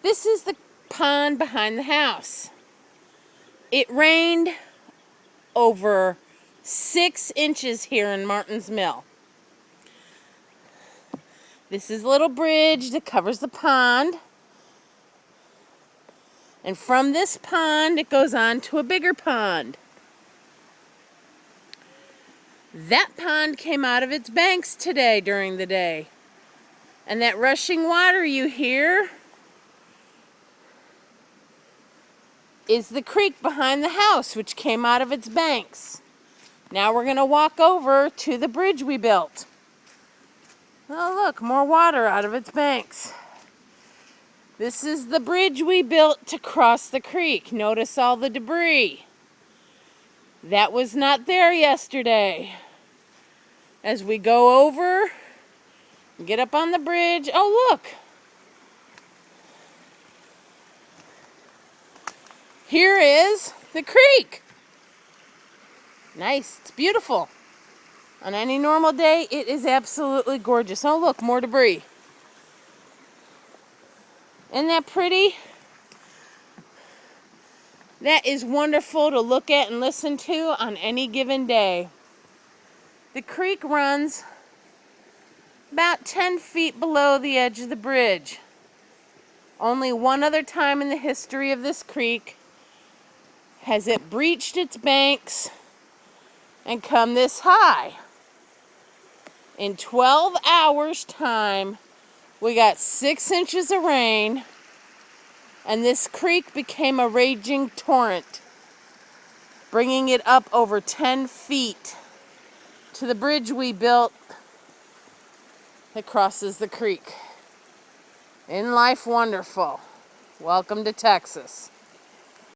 This is the pond behind the house. It rained over 6 inches here in Martin's Mill. This is a little bridge that covers the pond. And from this pond, it goes on to a bigger pond. That pond came out of its banks today during the day. And that rushing water you hear is the creek behind the house, which came out of its banks. Now we're going to walk over to the bridge we built. Oh, look, more water out of its banks. This is the bridge we built to cross the creek. Notice all the debris. That was not there yesterday. As we go over, get up on the bridge. Oh, look. Here is the creek. Nice. It's beautiful. On any normal day, it is absolutely gorgeous. Oh, look, more debris. Isn't that pretty? That is wonderful to look at and listen to on any given day. The creek runs about 10 feet below the edge of the bridge. Only one other time in the history of this creek has it breached its banks and come this high. In 12 hours' time, we got 6 inches of rain, and this creek became a raging torrent, bringing it up over 10 feet to the bridge we built that crosses the creek. In life, wonderful. Welcome to Texas.